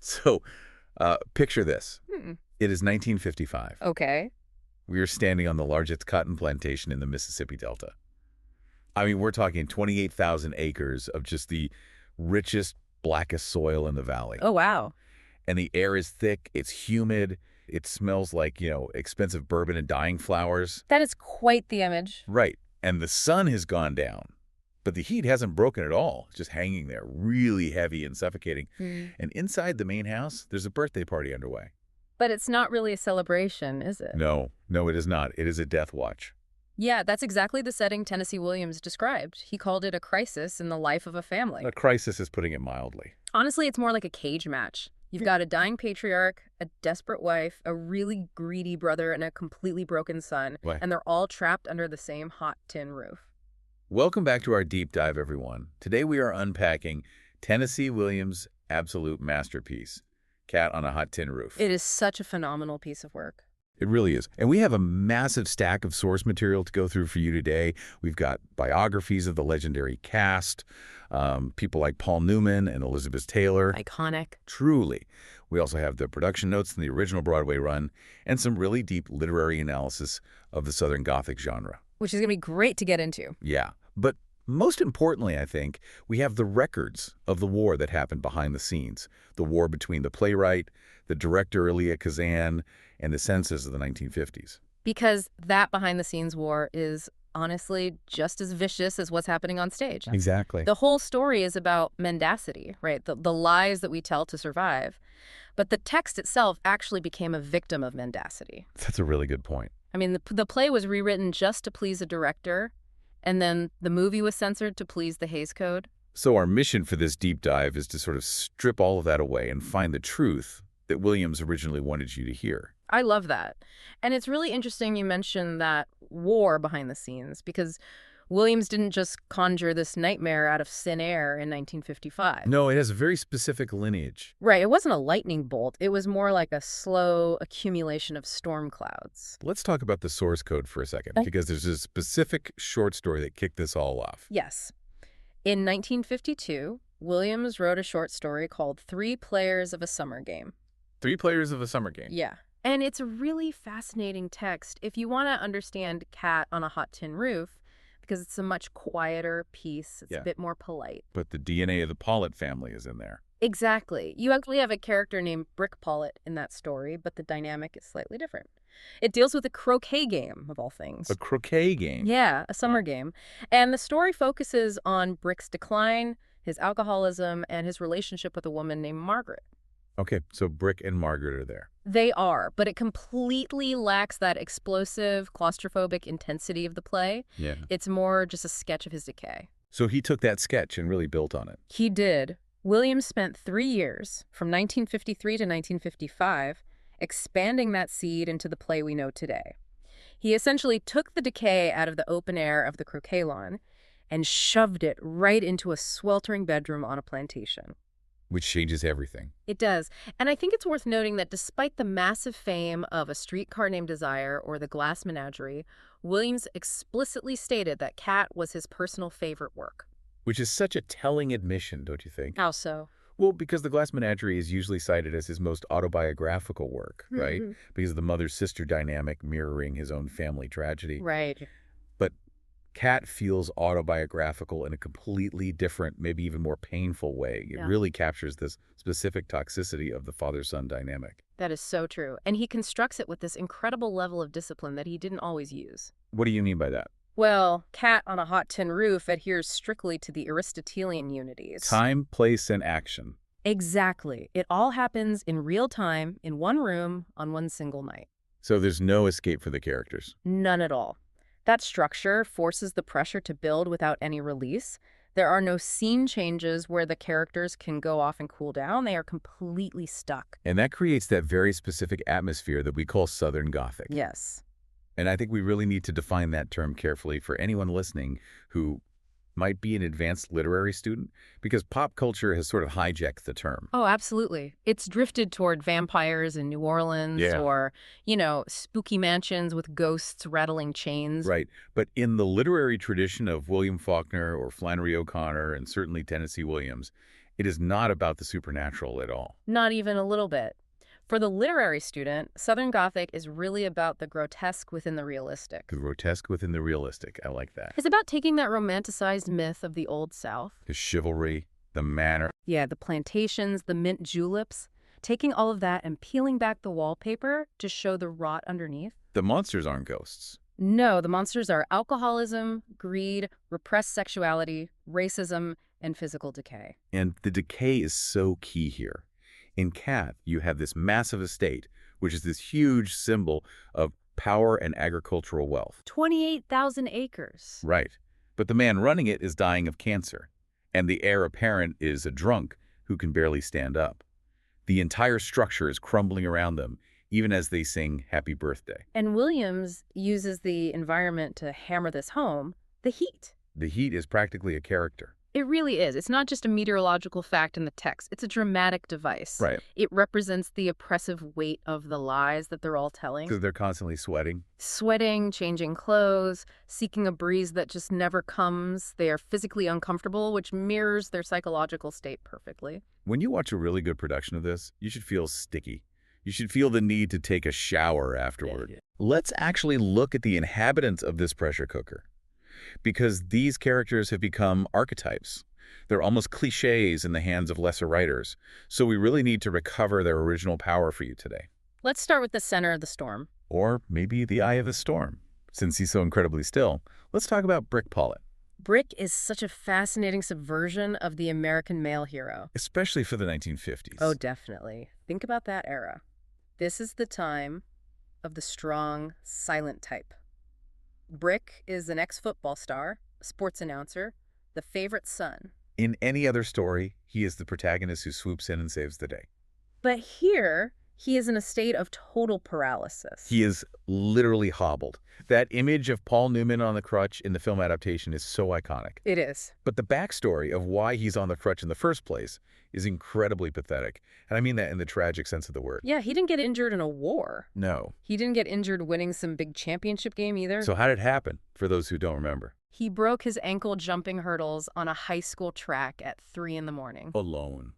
So picture this. Hmm. It is 1955. Okay. We are standing on the largest cotton plantation in the Mississippi Delta. I mean, we're talking 28,000 acres of just the richest, blackest soil in the valley. Oh, wow. And the air is thick, it's humid, it smells like, expensive bourbon and dying flowers. That is quite the image. Right. And the sun has gone down, but the heat hasn't broken at all. It's just hanging there, really heavy and suffocating. And inside the main house, there's a birthday party underway. But it's not really a celebration, is it? No, it is not. It is a death watch. Yeah, that's exactly the setting Tennessee Williams described. He called it a crisis in the life of a family. A crisis is putting it mildly. Honestly, it's more like a cage match. You've got a dying patriarch, a desperate wife, a really greedy brother, and a completely broken son. Why? And they're all trapped under the same hot tin roof. Welcome back to our deep dive, everyone. Today we are unpacking Tennessee Williams' absolute masterpiece, Cat on a Hot Tin Roof. It is such a phenomenal piece of work. It really is. And we have a massive stack of source material to go through for you today. We've got biographies of the legendary cast, people like Paul Newman and Elizabeth Taylor. Iconic. Truly. We also have the production notes from the original Broadway run and some really deep literary analysis of the Southern Gothic genre. Which is going to be great to get into. Yeah. But most importantly, I think, we have the records of the war that happened behind the scenes. The war between the playwright, the director Elia Kazan, and the censors of the 1950s. Because that behind-the-scenes war is honestly just as vicious as what's happening on stage. Exactly. The whole story is about mendacity, right? The lies that we tell to survive. But the text itself actually became a victim of mendacity. That's a really good point. I mean, the play was rewritten just to please a director, and then the movie was censored to please the Hays Code. So our mission for this deep dive is to sort of strip all of that away and find the truth that Williams originally wanted you to hear. I love that. And it's really interesting you mentioned that war behind the scenes, because Williams didn't just conjure this nightmare out of thin air in 1955. No, it has a very specific lineage. Right. It wasn't a lightning bolt. It was more like a slow accumulation of storm clouds. Let's talk about the source code for a second, because there's a specific short story that kicked this all off. Yes. In 1952, Williams wrote a short story called 3 Players of a Summer Game. 3 Players of a Summer Game. Yeah. And it's a really fascinating text if you want to understand Cat on a Hot Tin Roof, because it's a much quieter piece. It's a bit more polite. But the DNA of the Pollitt family is in there. Exactly. You actually have a character named Brick Pollitt in that story, but the dynamic is slightly different. It deals with a croquet game, of all things. A croquet game? Yeah, a summer game. And the story focuses on Brick's decline, his alcoholism, and his relationship with a woman named Margaret. Okay, so Brick and Margaret are there. They are, but it completely lacks that explosive, claustrophobic intensity of the play. Yeah. It's more just a sketch of his decay. So he took that sketch and really built on it. He did. Williams spent 3 years, from 1953 to 1955, expanding that seed into the play we know today. He essentially took the decay out of the open air of the croquet lawn and shoved it right into a sweltering bedroom on a plantation. Which changes everything. It does. And I think it's worth noting that despite the massive fame of A Streetcar Named Desire or The Glass Menagerie, Williams explicitly stated that Cat was his personal favorite work. Which is such a telling admission, don't you think? How so? Well, because The Glass Menagerie is usually cited as his most autobiographical work, right? Because of the mother-sister dynamic mirroring his own family tragedy. Right. But Cat feels autobiographical in a completely different, maybe even more painful way. It really captures this specific toxicity of the father-son dynamic. That is so true. And he constructs it with this incredible level of discipline that he didn't always use. What do you mean by that? Well, Cat on a Hot Tin Roof adheres strictly to the Aristotelian unities. Time, place, and action. Exactly. It all happens in real time, in one room, on one single night. So there's no escape for the characters. None at all. That structure forces the pressure to build without any release. There are no scene changes where the characters can go off and cool down. They are completely stuck. And that creates that very specific atmosphere that we call Southern Gothic. Yes. And I think we really need to define that term carefully for anyone listening who might be an advanced literary student, because pop culture has sort of hijacked the term. Oh, absolutely. It's drifted toward vampires in New Orleans or, spooky mansions with ghosts rattling chains. Right. But in the literary tradition of William Faulkner or Flannery O'Connor and certainly Tennessee Williams, It is not about the supernatural at all. Not even a little bit. For the literary student, Southern Gothic is really about the grotesque within the realistic. The grotesque within the realistic. I like that. It's about taking that romanticized myth of the Old South. The chivalry, the manner. Yeah, the plantations, the mint juleps. Taking all of that and peeling back the wallpaper to show the rot underneath. The monsters aren't ghosts. No, the monsters are alcoholism, greed, repressed sexuality, racism, and physical decay. And the decay is so key here. In Cat, you have this massive estate, which is this huge symbol of power and agricultural wealth. 28,000 acres. Right. But the man running it is dying of cancer, and the heir apparent is a drunk who can barely stand up. The entire structure is crumbling around them, even as they sing Happy Birthday. And Williams uses the environment to hammer this home, the heat. The heat is practically a character. It really is. It's not just a meteorological fact in the text. It's a dramatic device. Right. It represents the oppressive weight of the lies that they're all telling. Because they're constantly sweating. Sweating, changing clothes, seeking a breeze that just never comes. They are physically uncomfortable, which mirrors their psychological state perfectly. When you watch a really good production of this, you should feel sticky. You should feel the need to take a shower afterward. Yeah. Let's actually look at the inhabitants of this pressure cooker. Because these characters have become archetypes. They're almost cliches in the hands of lesser writers. So we really need to recover their original power for you today. Let's start with the center of the storm. Or maybe the eye of the storm. Since he's so incredibly still, let's talk about Brick Pollitt. Brick is such a fascinating subversion of the American male hero. Especially for the 1950s. Oh, definitely. Think about that era. This is the time of the strong, silent type. Brick is an ex-football star, a sports announcer, the favorite son. In any other story, he is the protagonist who swoops in and saves the day. But here, he is in a state of total paralysis. He is literally hobbled. That image of Paul Newman on the crutch in the film adaptation is so iconic. It is. But the backstory of why he's on the crutch in the first place is incredibly pathetic. And I mean that in the tragic sense of the word. Yeah, he didn't get injured in a war. No. He didn't get injured winning some big championship game either. So how did it happen, for those who don't remember? He broke his ankle jumping hurdles on a high school track at 3 in the morning. Alone.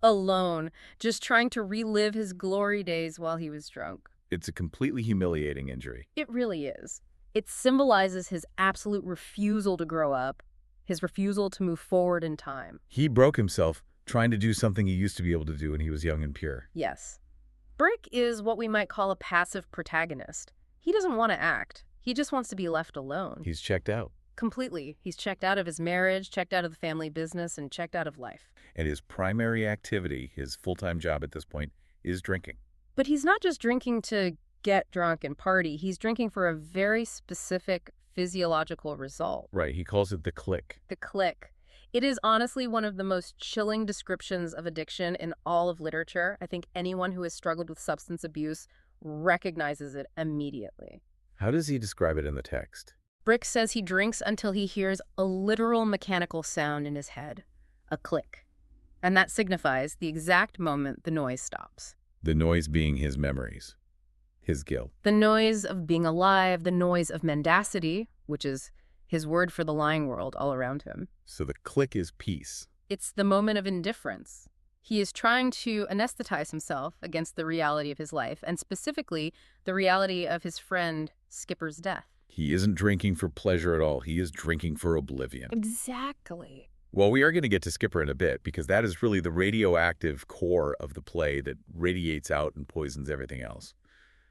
Alone, just trying to relive his glory days while he was drunk. It's a completely humiliating injury. It really is. It symbolizes his absolute refusal to grow up, his refusal to move forward in time. He broke himself trying to do something he used to be able to do when he was young and pure. Yes. Brick is what we might call a passive protagonist. He doesn't want to act. He just wants to be left alone. He's checked out. Completely. He's checked out of his marriage, checked out of the family business, and checked out of life. And his primary activity, his full-time job at this point, is drinking. But he's not just drinking to get drunk and party. He's drinking for a very specific physiological result. Right. He calls it the click. The click. It is honestly one of the most chilling descriptions of addiction in all of literature. I think anyone who has struggled with substance abuse recognizes it immediately. How does he describe it in the text? Brick says he drinks until he hears a literal mechanical sound in his head, a click. And that signifies the exact moment the noise stops. The noise being his memories, his guilt. The noise of being alive, the noise of mendacity, which is his word for the lying world all around him. So the click is peace. It's the moment of indifference. He is trying to anesthetize himself against the reality of his life, and specifically the reality of his friend Skipper's death. He isn't drinking for pleasure at all. He is drinking for oblivion. Exactly. Well, we are going to get to Skipper in a bit, because that is really the radioactive core of the play that radiates out and poisons everything else.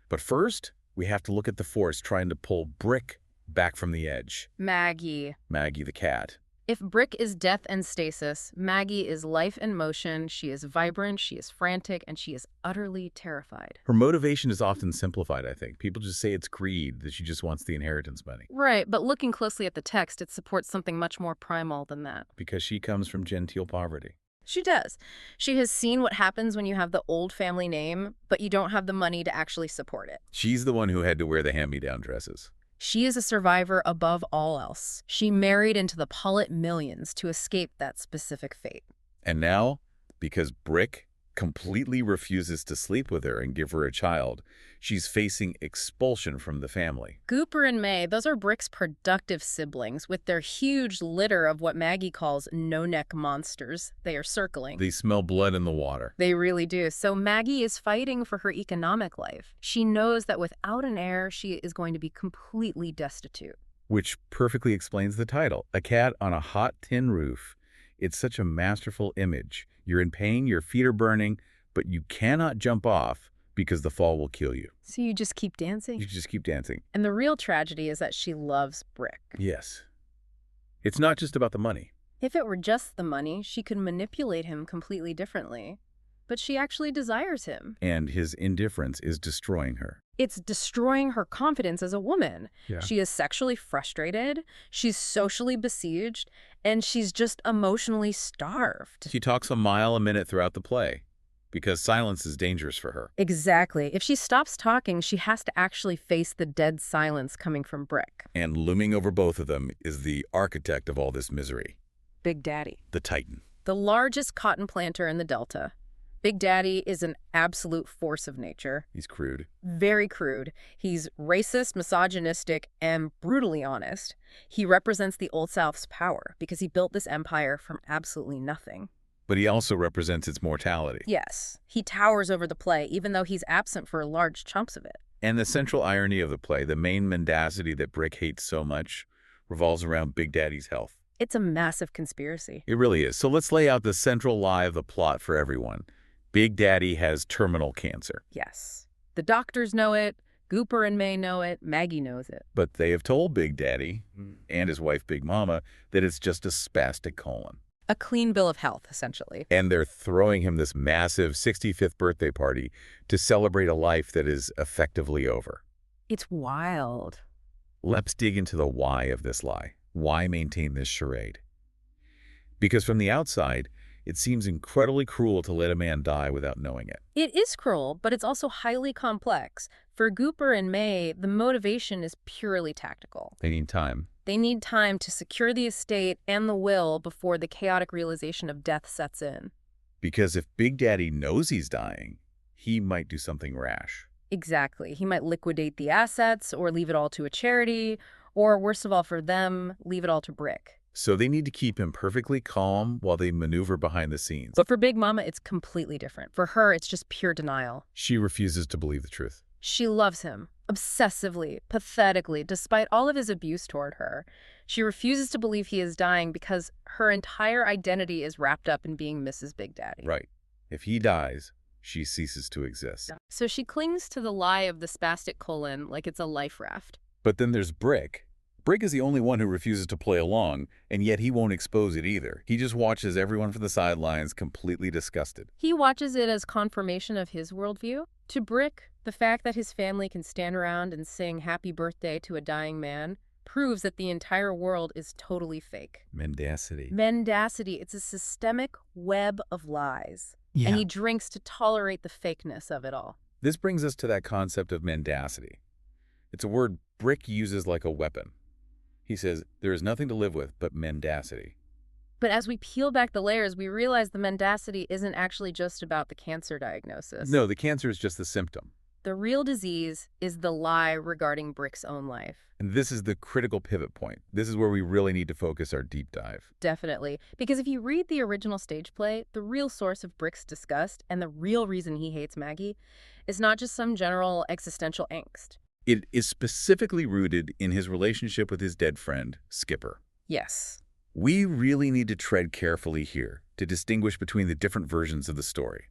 But first, we have to look at the force trying to pull Brick back from the edge. Maggie. Maggie the cat. If Brick is death and stasis, Maggie is life and motion. She is vibrant, she is frantic, and she is utterly terrified. Her motivation is often simplified, I think. People just say it's greed, that she just wants the inheritance money. Right, but looking closely at the text, it supports something much more primal than that. Because she comes from genteel poverty. She does. She has seen what happens when you have the old family name, but you don't have the money to actually support it. She's the one who had to wear the hand-me-down dresses. She is a survivor above all else. She married into the Pulitzer millions to escape that specific fate. And now, because Brick completely refuses to sleep with her and give her a child, she's facing expulsion from the family. Gooper and May, those are Brick's productive siblings with their huge litter of what Maggie calls no-neck monsters. They are circling. They smell blood in the water. They really do. So Maggie is fighting for her economic life. She knows that without an heir, she is going to be completely destitute. Which perfectly explains the title, A Cat on a Hot Tin Roof. It's such a masterful image. You're in pain, your feet are burning, but you cannot jump off because the fall will kill you. So you just keep dancing? You just keep dancing. And the real tragedy is that she loves Brick. Yes. It's not just about the money. If it were just the money, she could manipulate him completely differently. But she actually desires him. And his indifference is destroying her. It's destroying her confidence as a woman. Yeah. She is sexually frustrated, she's socially besieged, and she's just emotionally starved. She talks a mile a minute throughout the play because silence is dangerous for her. Exactly. If she stops talking, she has to actually face the dead silence coming from Brick. And looming over both of them is the architect of all this misery. Big Daddy. The Titan. The largest cotton planter in the Delta. Big Daddy is an absolute force of nature. He's crude. Very crude. He's racist, misogynistic, and brutally honest. He represents the Old South's power because he built this empire from absolutely nothing. But he also represents its mortality. Yes, he towers over the play, even though he's absent for large chunks of it. And the central irony of the play, the main mendacity that Brick hates so much, revolves around Big Daddy's health. It's a massive conspiracy. It really is. So let's lay out the central lie of the plot for everyone. Big Daddy has terminal cancer. Yes. The doctors know it, Gooper and May know it, Maggie knows it. But they have told Big Daddy and his wife Big Mama that it's just a spastic colon. A clean bill of health, essentially. And they're throwing him this massive 65th birthday party to celebrate a life that is effectively over. It's wild. Let's dig into the why of this lie. Why maintain this charade? Because from the outside, it seems incredibly cruel to let a man die without knowing it. It is cruel, but it's also highly complex. For Gooper and May, the motivation is purely tactical. They need time. They need time to secure the estate and the will before the chaotic realization of death sets in. Because if Big Daddy knows he's dying, he might do something rash. Exactly. He might liquidate the assets or leave it all to a charity, or worst of all for them, leave it all to Brick. So they need to keep him perfectly calm while they maneuver behind the scenes. But for Big Mama, it's completely different. For her, it's just pure denial. She refuses to believe the truth. She loves him, obsessively, pathetically, despite all of his abuse toward her. She refuses to believe he is dying because her entire identity is wrapped up in being Mrs. Big Daddy. Right. If he dies, she ceases to exist. So she clings to the lie of the spastic colon like it's a life raft. But then there's Brick. Brick is the only one who refuses to play along, and yet he won't expose it either. He just watches everyone from the sidelines completely disgusted. He watches it as confirmation of his worldview. To Brick, the fact that his family can stand around and sing happy birthday to a dying man proves that the entire world is totally fake. Mendacity. Mendacity, it's a systemic web of lies. Yeah. And he drinks to tolerate the fakeness of it all. This brings us to that concept of mendacity. It's a word Brick uses like a weapon. He says, there is nothing to live with but mendacity. But as we peel back the layers, we realize the mendacity isn't actually just about the cancer diagnosis. No, the cancer is just the symptom. The real disease is the lie regarding Brick's own life. And this is the critical pivot point. This is where we really need to focus our deep dive. Definitely. Because if you read the original stage play, the real source of Brick's disgust and the real reason he hates Maggie is not just some general existential angst. It is specifically rooted in his relationship with his dead friend, Skipper. Yes. We really need to tread carefully here to distinguish between the different versions of the story,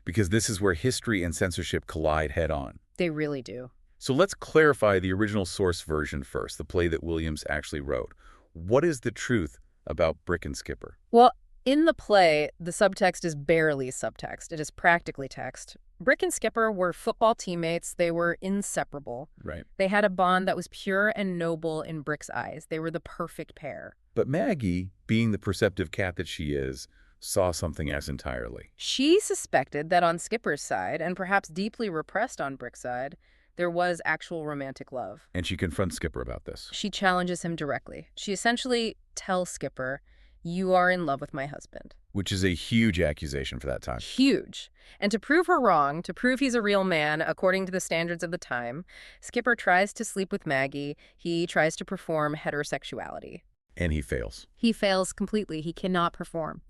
because this is where history and censorship collide head-on. They really do. So let's clarify the original source version first, the play that Williams actually wrote. What is the truth about Brick and Skipper? Well, in the play, the subtext is barely subtext. It is practically text. Brick and Skipper were football teammates. They were inseparable. Right. They had a bond that was pure and noble in Brick's eyes. They were the perfect pair. But Maggie, being the perceptive cat that she is, saw something else entirely. She suspected that on Skipper's side, and perhaps deeply repressed on Brick's side, there was actual romantic love. And she confronts Skipper about this. She challenges him directly. She essentially tells Skipper, "You are in love with my husband." Which is a huge accusation for that time. Huge. And to prove her wrong, to prove he's a real man according to the standards of the time, Skipper tries to sleep with Maggie. He tries to perform heterosexuality. And he fails. He fails completely. He cannot perform.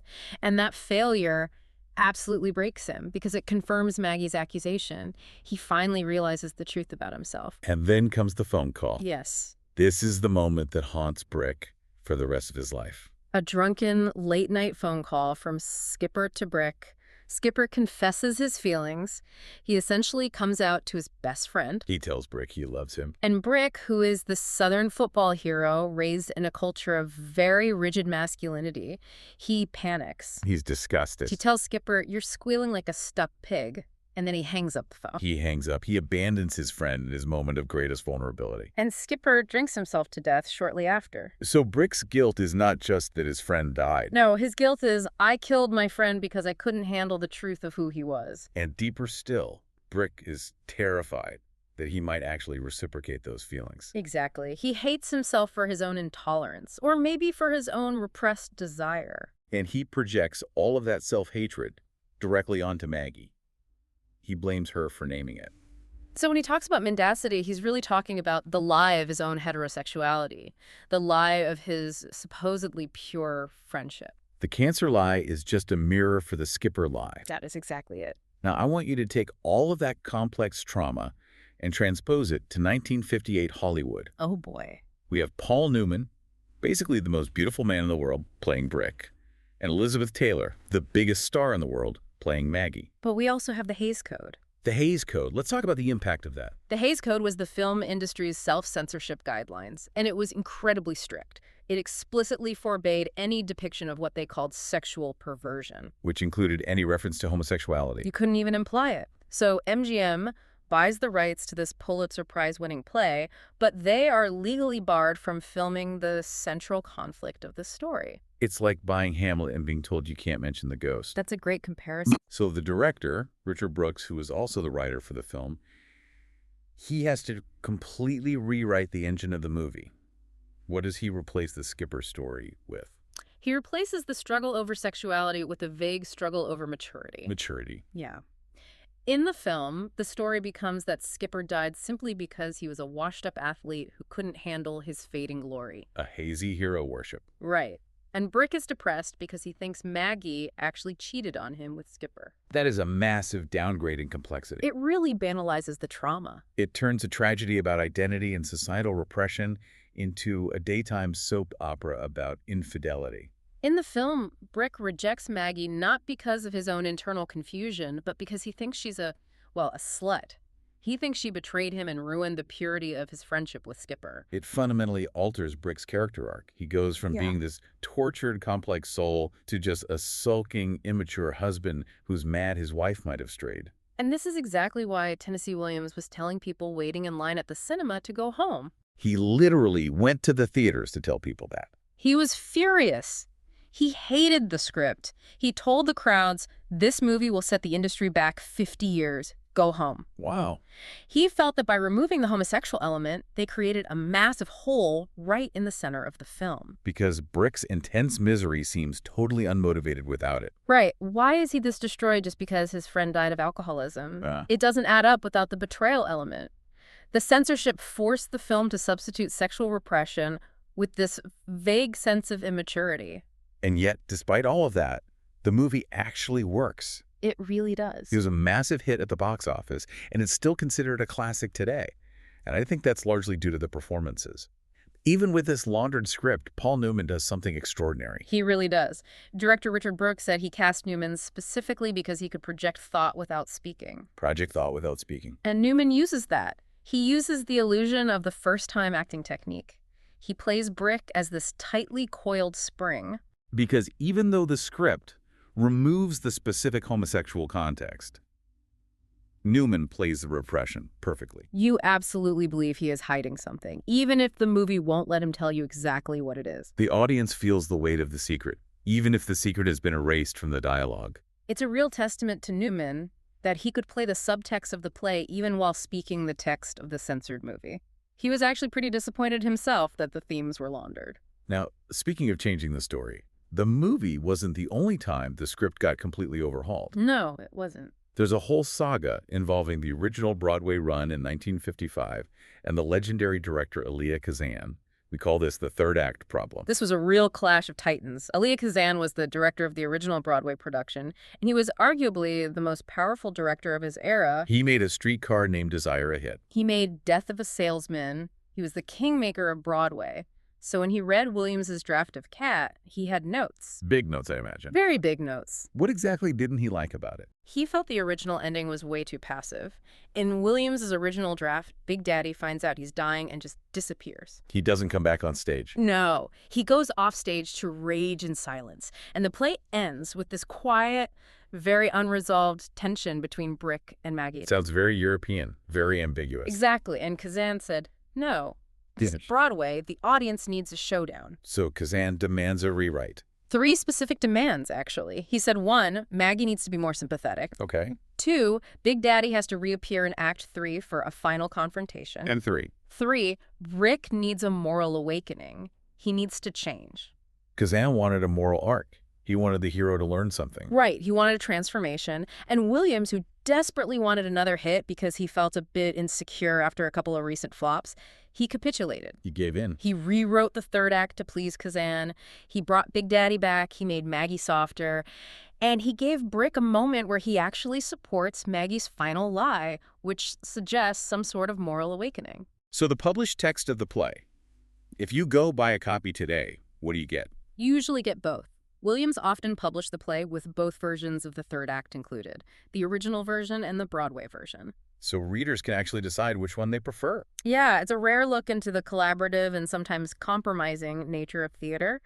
And that failure absolutely breaks him because it confirms Maggie's accusation. He finally realizes the truth about himself. And then comes the phone call. Yes. This is the moment that haunts Brick for the rest of his life. A drunken, late-night phone call from Skipper to Brick. Skipper confesses his feelings. He essentially comes out to his best friend. He tells Brick he loves him. And Brick, who is the Southern football hero raised in a culture of very rigid masculinity, he panics. He's disgusted. He tells Skipper, "You're squealing like a stuck pig." And then he hangs up the phone. He hangs up. He abandons his friend in his moment of greatest vulnerability. And Skipper drinks himself to death shortly after. So Brick's guilt is not just that his friend died. No, his guilt is, I killed my friend because I couldn't handle the truth of who he was. And deeper still, Brick is terrified that he might actually reciprocate those feelings. Exactly. He hates himself for his own intolerance, or maybe for his own repressed desire. And he projects all of that self-hatred directly onto Maggie. He blames her for naming it. So when he talks about mendacity, he's really talking about the lie of his own heterosexuality, the lie of his supposedly pure friendship. The cancer lie is just a mirror for the Skipper lie. That is exactly it. Now, I want you to take all of that complex trauma and transpose it to 1958 Hollywood. Oh, boy. We have Paul Newman, basically the most beautiful man in the world, playing Brick, and Elizabeth Taylor, the biggest star in the world, playing Maggie. But we also have the Hays Code. The Hays Code. Let's talk about the impact of that. The Hays Code was the film industry's self-censorship guidelines, and it was incredibly strict. It explicitly forbade any depiction of what they called sexual perversion. Which included any reference to homosexuality. You couldn't even imply it. So MGM buys the rights to this Pulitzer Prize-winning play, but they are legally barred from filming the central conflict of the story. It's like buying Hamlet and being told you can't mention the ghost. That's a great comparison. So the director, Richard Brooks, who is also the writer for the film, he has to completely rewrite the engine of the movie. What does he replace the Skipper story with? He replaces the struggle over sexuality with a vague struggle over maturity. Maturity. Yeah. In the film, the story becomes that Skipper died simply because he was a washed-up athlete who couldn't handle his fading glory. A hazy hero worship. Right. And Brick is depressed because he thinks Maggie actually cheated on him with Skipper. That is a massive downgrade in complexity. It really banalizes the trauma. It turns a tragedy about identity and societal repression into a daytime soap opera about infidelity. In the film, Brick rejects Maggie not because of his own internal confusion, but because he thinks she's a slut. He thinks she betrayed him and ruined the purity of his friendship with Skipper. It fundamentally alters Brick's character arc. He goes from being this tortured, complex soul to just a sulking, immature husband who's mad his wife might have strayed. And this is exactly why Tennessee Williams was telling people waiting in line at the cinema to go home. He literally went to the theaters to tell people that. He was furious. He hated the script. He told the crowds, "This movie will set the industry back 50 years. Go home." Wow. He felt that by removing the homosexual element, they created a massive hole right in the center of the film. Because Brick's intense misery seems totally unmotivated without it. Right. Why is he this destroyed just because his friend died of alcoholism? It doesn't add up without the betrayal element. The censorship forced the film to substitute sexual repression with this vague sense of immaturity. And yet, despite all of that, the movie actually works. It really does. It was a massive hit at the box office, and it's still considered a classic today. And I think that's largely due to the performances. Even with this laundered script, Paul Newman does something extraordinary. He really does. Director Richard Brooks said he cast Newman specifically because he could project thought without speaking. Project thought without speaking. And Newman uses that. He uses the illusion of the first-time acting technique. He plays Brick as this tightly coiled spring. Because even though the script removes the specific homosexual context, Newman plays the repression perfectly. You absolutely believe he is hiding something, even if the movie won't let him tell you exactly what it is. The audience feels the weight of the secret, even if the secret has been erased from the dialogue. It's a real testament to Newman that he could play the subtext of the play even while speaking the text of the censored movie. He was actually pretty disappointed himself that the themes were laundered. Now, speaking of changing the story, the movie wasn't the only time the script got completely overhauled. No, it wasn't. There's a whole saga involving the original Broadway run in 1955 and the legendary director Elia Kazan. We call this the third act problem. This was a real clash of titans. Elia Kazan was the director of the original Broadway production, and he was arguably the most powerful director of his era. He made A Streetcar Named Desire a hit. He made Death of a Salesman. He was the kingmaker of Broadway. So when he read Williams's draft of Cat, he had notes. Big notes, I imagine. Very big notes. What exactly didn't he like about it? He felt the original ending was way too passive. In Williams's original draft, Big Daddy finds out he's dying and just disappears. He doesn't come back on stage. No. He goes off stage to rage in silence. And the play ends with this quiet, very unresolved tension between Brick and Maggie. It sounds very European, very ambiguous. Exactly. And Kazan said, no. This is Broadway. The audience needs a showdown. So Kazan demands a rewrite. 3 specific demands, actually. He said 1, Maggie needs to be more sympathetic. Okay. 2, Big Daddy has to reappear in Act 3 for a final confrontation. And 3. 3, Brick needs a moral awakening. He needs to change. Kazan wanted a moral arc. He wanted the hero to learn something. Right. He wanted a transformation. And Williams, who desperately wanted another hit because he felt a bit insecure after a couple of recent flops, he capitulated. He gave in. He rewrote the third act to please Kazan. He brought Big Daddy back. He made Maggie softer. And he gave Brick a moment where he actually supports Maggie's final lie, which suggests some sort of moral awakening. So the published text of the play. If you go buy a copy today, what do you get? You usually get both. Williams often published the play with both versions of the third act included, the original version and the Broadway version. So readers can actually decide which one they prefer. Yeah, it's a rare look into the collaborative and sometimes compromising nature of theater.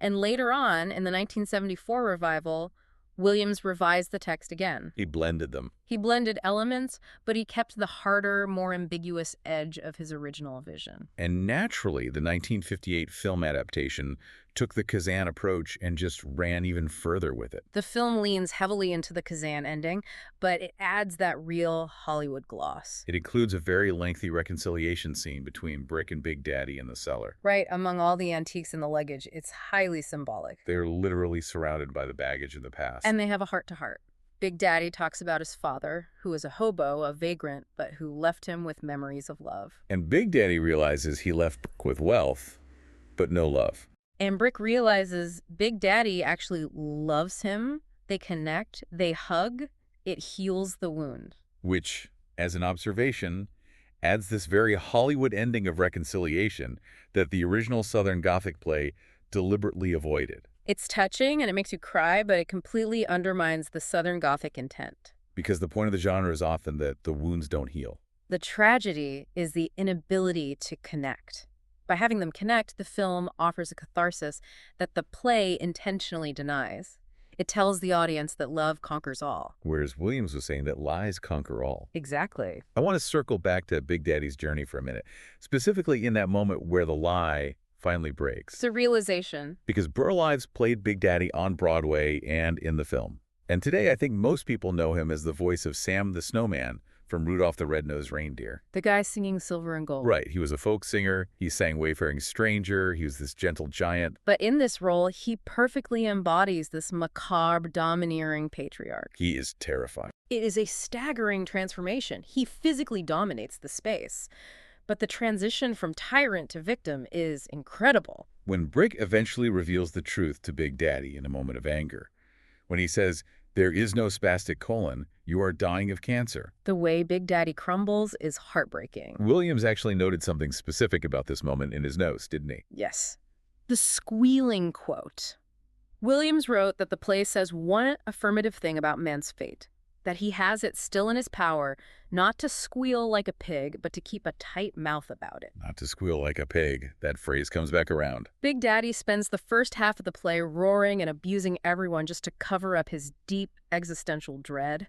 And later on, in the 1974 revival, Williams revised the text again. He blended them. He blended elements, but he kept the harder, more ambiguous edge of his original vision. And naturally, the 1958 film adaptation took the Kazan approach and just ran even further with it. The film leans heavily into the Kazan ending, but it adds that real Hollywood gloss. It includes a very lengthy reconciliation scene between Brick and Big Daddy in the cellar. Right, among all the antiques in the luggage, it's highly symbolic. They're literally surrounded by the baggage of the past. And they have a heart-to-heart. Big Daddy talks about his father, who was a hobo, a vagrant, but who left him with memories of love. And Big Daddy realizes he left Brick with wealth, but no love. And Brick realizes Big Daddy actually loves him. They connect, they hug, it heals the wound. Which, as an observation, adds this very Hollywood ending of reconciliation that the original Southern Gothic play deliberately avoided. It's touching and it makes you cry, but it completely undermines the Southern Gothic intent. Because the point of the genre is often that the wounds don't heal. The tragedy is the inability to connect. By having them connect, the film offers a catharsis that the play intentionally denies. It tells the audience that love conquers all. Whereas Williams was saying that lies conquer all. Exactly. I want to circle back to Big Daddy's journey for a minute, specifically in that moment where the lie finally breaks. It's a realization. Because Burl Ives played Big Daddy on Broadway and in the film. And today I think most people know him as the voice of Sam the Snowman from Rudolph the Red-Nosed Reindeer. The guy singing Silver and Gold. Right. He was a folk singer. He sang Wayfaring Stranger. He was this gentle giant. But in this role, he perfectly embodies this macabre, domineering patriarch. He is terrifying. It is a staggering transformation. He physically dominates the space. But the transition from tyrant to victim is incredible. When Brick eventually reveals the truth to Big Daddy in a moment of anger, when he says, "There is no spastic colon, you are dying of cancer." The way Big Daddy crumbles is heartbreaking. Williams actually noted something specific about this moment in his notes, didn't he? Yes. The squealing quote. Williams wrote that the play says one affirmative thing about man's fate, that he has it still in his power not to squeal like a pig, but to keep a tight mouth about it. Not to squeal like a pig. That phrase comes back around. Big Daddy spends the first half of the play roaring and abusing everyone just to cover up his deep existential dread.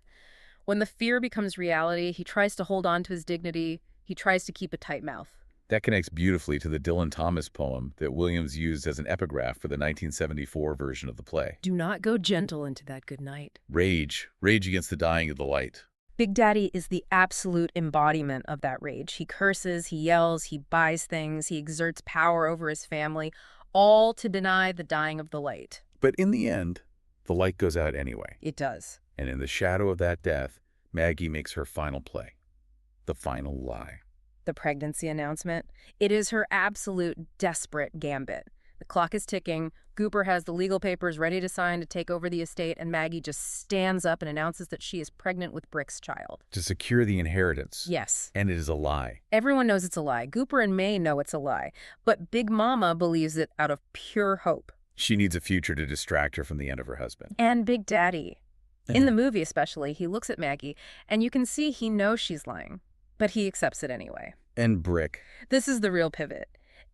When the fear becomes reality, he tries to hold on to his dignity. He tries to keep a tight mouth. That connects beautifully to the Dylan Thomas poem that Williams used as an epigraph for the 1974 version of the play. Do not go gentle into that good night. Rage. Rage against the dying of the light. Big Daddy is the absolute embodiment of that rage. He curses, he yells, he buys things, he exerts power over his family, all to deny the dying of the light. But in the end, the light goes out anyway. It does. And in the shadow of that death, Maggie makes her final play. The final lie. The pregnancy announcement. It is her absolute desperate gambit. The clock is ticking. Gooper has the legal papers ready to sign to take over the estate, and Maggie just stands up and announces that she is pregnant with Brick's child. To secure the inheritance. Yes. And it is a lie. Everyone knows it's a lie. Gooper and May know it's a lie. But Big Mama believes it out of pure hope. She needs a future to distract her from the end of her husband. And Big Daddy. In the movie especially, he looks at Maggie, and you can see he knows she's lying. But he accepts it anyway. And Brick. This is the real pivot.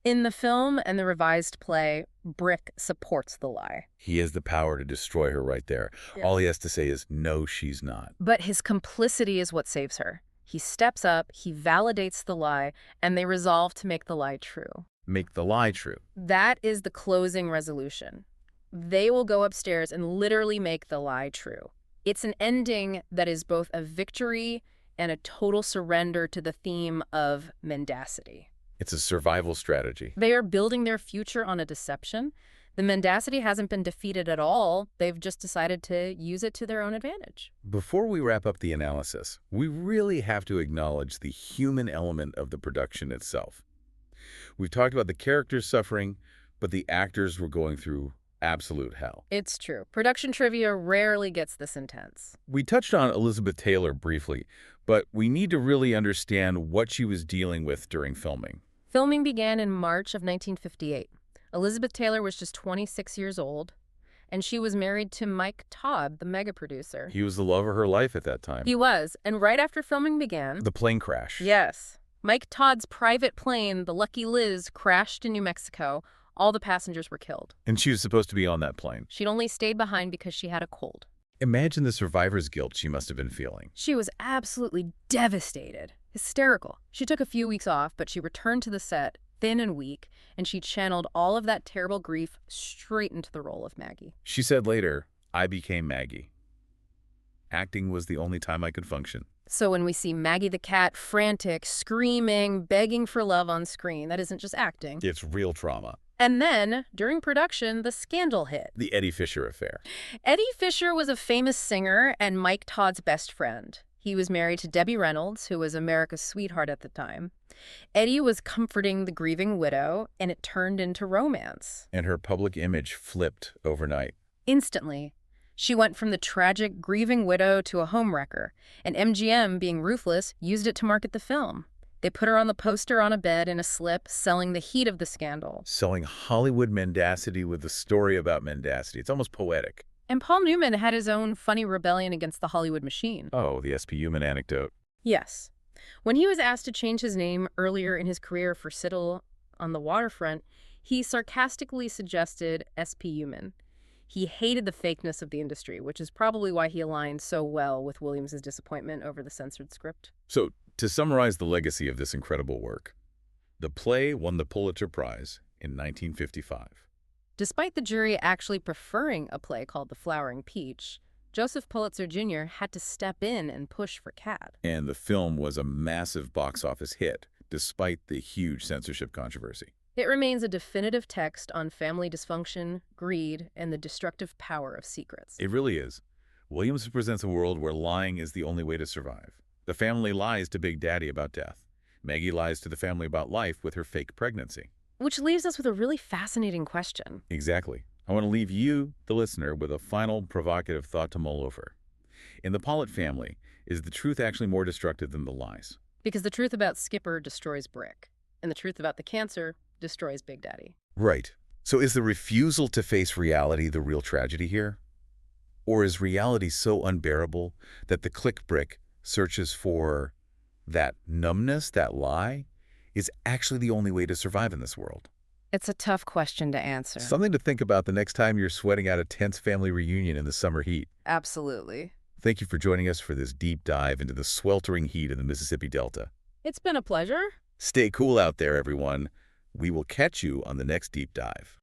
In the film and the revised play, Brick supports the lie. He has the power to destroy her right there. Yeah. All he has to say is, no, she's not. But his complicity is what saves her. He steps up, he validates the lie, and they resolve to make the lie true. Make the lie true. That is the closing resolution. They will go upstairs and literally make the lie true. It's an ending that is both a victory and a total surrender to the theme of mendacity. It's a survival strategy. They are building their future on a deception. The mendacity hasn't been defeated at all. They've just decided to use it to their own advantage. Before we wrap up the analysis, we really have to acknowledge the human element of the production itself. We've talked about the characters suffering, but the actors were going through absolute hell. It's true. Production trivia rarely gets this intense. We touched on Elizabeth Taylor briefly, but we need to really understand what she was dealing with during filming. Filming began in March of 1958. Elizabeth Taylor was just 26 years old, and she was married to Mike Todd, the mega producer. He was the love of her life at that time. He was, and right after filming began... The plane crash. Yes. Mike Todd's private plane, the Lucky Liz, crashed in New Mexico. All the passengers were killed. And she was supposed to be on that plane. She'd only stayed behind because she had a cold. Imagine the survivor's guilt she must have been feeling. She was absolutely devastated, hysterical. She took a few weeks off, but she returned to the set, thin and weak, and she channeled all of that terrible grief straight into the role of Maggie. She said later, "I became Maggie. Acting was the only time I could function." So when we see Maggie the Cat frantic, screaming, begging for love on screen, that isn't just acting. It's real trauma. And then, during production, the scandal hit. The Eddie Fisher affair. Eddie Fisher was a famous singer and Mike Todd's best friend. He was married to Debbie Reynolds, who was America's sweetheart at the time. Eddie was comforting the grieving widow, and it turned into romance. And her public image flipped overnight. Instantly. She went from the tragic grieving widow to a homewrecker, and MGM, being ruthless, used it to market the film. They put her on the poster on a bed in a slip, selling the heat of the scandal. Selling Hollywood mendacity with a story about mendacity. It's almost poetic. And Paul Newman had his own funny rebellion against the Hollywood machine. Oh, the S.P. Newman anecdote. Yes. When he was asked to change his name earlier in his career for Siddle on the Waterfront, he sarcastically suggested S.P. Newman. He hated the fakeness of the industry, which is probably why he aligned so well with Williams' disappointment over the censored script. So, to summarize the legacy of this incredible work, the play won the Pulitzer Prize in 1955. Despite the jury actually preferring a play called The Flowering Peach, Joseph Pulitzer Jr. had to step in and push for Cat. And the film was a massive box office hit, despite the huge censorship controversy. It remains a definitive text on family dysfunction, greed, and the destructive power of secrets. It really is. Williams presents a world where lying is the only way to survive. The family lies to Big Daddy about death. Maggie lies to the family about life with her fake pregnancy. Which leaves us with a really fascinating question. Exactly. I want to leave you, the listener, with a final provocative thought to mull over. In the Pollitt family, is the truth actually more destructive than the lies? Because the truth about Skipper destroys Brick, and the truth about the cancer destroys Big Daddy. Right. So is the refusal to face reality the real tragedy here? Or is reality so unbearable that the click brick searches for that numbness, that lie, is actually the only way to survive in this world? It's a tough question to answer. Something to think about the next time you're sweating out a tense family reunion in the summer heat. Absolutely. Thank you for joining us for this deep dive into the sweltering heat of the Mississippi Delta. It's been a pleasure. Stay cool out there, everyone. We will catch you on the next deep dive.